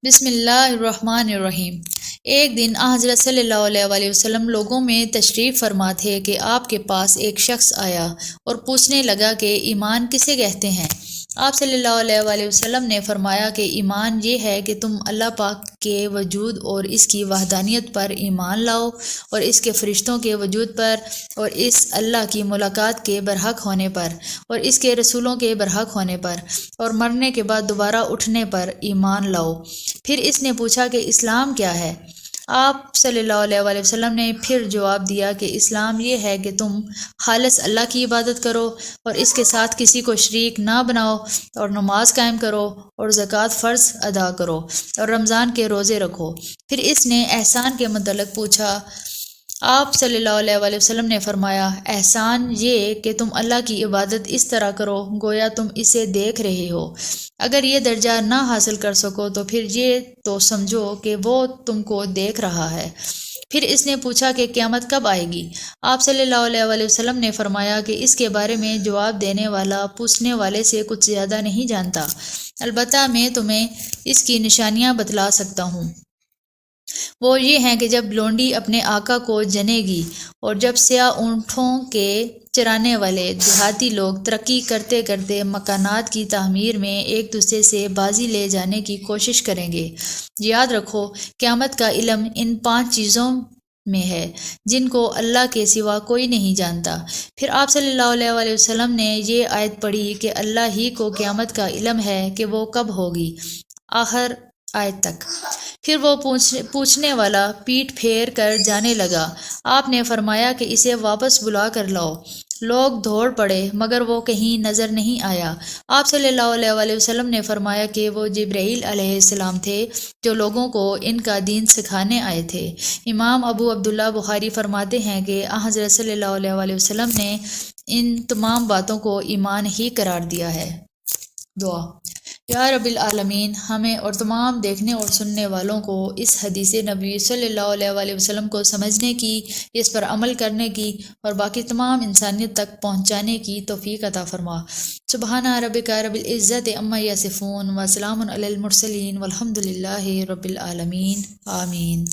بسم اللہ الرحمن الرحیم۔ ایک دن حضرت صلی اللہ علیہ وسلم لوگوں میں تشریف فرما تھے کہ آپ کے پاس ایک شخص آیا اور پوچھنے لگا کہ ایمان کسے کہتے ہیں۔ آپ صلی اللہ علیہ وسلم نے فرمایا کہ ایمان یہ ہے کہ تم اللہ پاک کے وجود اور اس کی وحدانیت پر ایمان لاؤ، اور اس کے فرشتوں کے وجود پر، اور اس اللہ کی ملاقات کے برحق ہونے پر، اور اس کے رسولوں کے برحق ہونے پر، اور مرنے کے بعد دوبارہ اٹھنے پر ایمان لاؤ۔ پھر اس نے پوچھا کہ اسلام کیا ہے؟ آپ صلی اللہ علیہ وسلم نے پھر جواب دیا کہ اسلام یہ ہے کہ تم خالص اللہ کی عبادت کرو اور اس کے ساتھ کسی کو شریک نہ بناؤ، اور نماز قائم کرو، اور زکوٰۃ فرض ادا کرو، اور رمضان کے روزے رکھو۔ پھر اس نے احسان کے متعلق پوچھا۔ آپ صلی اللہ علیہ وسلم نے فرمایا، احسان یہ کہ تم اللہ کی عبادت اس طرح کرو گویا تم اسے دیکھ رہے ہو۔ اگر یہ درجہ نہ حاصل کر سکو تو پھر یہ تو سمجھو کہ وہ تم کو دیکھ رہا ہے۔ پھر اس نے پوچھا کہ قیامت کب آئے گی؟ آپ صلی اللہ علیہ وسلم نے فرمایا کہ اس کے بارے میں جواب دینے والا پوچھنے والے سے کچھ زیادہ نہیں جانتا، البتہ میں تمہیں اس کی نشانیاں بتلا سکتا ہوں۔ وہ یہ ہیں کہ جب لونڈی اپنے آقا کو جنے گی، اور جب سیاہ اونٹوں کے چرانے والے دیہاتی لوگ ترقی کرتے کرتے مکانات کی تعمیر میں ایک دوسرے سے بازی لے جانے کی کوشش کریں گے۔ یاد رکھو، قیامت کا علم ان 5 چیزوں میں ہے جن کو اللہ کے سوا کوئی نہیں جانتا۔ پھر آپ صلی اللہ علیہ وسلم نے یہ آیت پڑھی کہ اللہ ہی کو قیامت کا علم ہے کہ وہ کب ہوگی، آخر آیت تک۔ پھر وہ پوچھنے والا پیٹھ پھیر کر جانے لگا۔ آپ نے فرمایا کہ اسے واپس بلا کر لاؤ۔ لوگ دوڑ پڑے مگر وہ کہیں نظر نہیں آیا۔ آپ صلی اللہ علیہ وسلم نے فرمایا کہ وہ جبرائیل علیہ السلام تھے جو لوگوں کو ان کا دین سکھانے آئے تھے۔ امام ابو عبداللہ بخاری فرماتے ہیں کہ حضرت صلی اللہ علیہ وسلم نے ان تمام باتوں کو ایمان ہی قرار دیا ہے۔ دعا: یا رب العالمین، ہمیں اور تمام دیکھنے اور سننے والوں کو اس حدیث نبوی صلی اللہ علیہ وسلم کو سمجھنے کی، اس پر عمل کرنے کی اور باقی تمام انسانیت تک پہنچانے کی توفیق عطا فرما۔ سبحان ربک رب العزت عما یصفون وسلام علی المرسلین والحمد للہ رب العالمین، آمین۔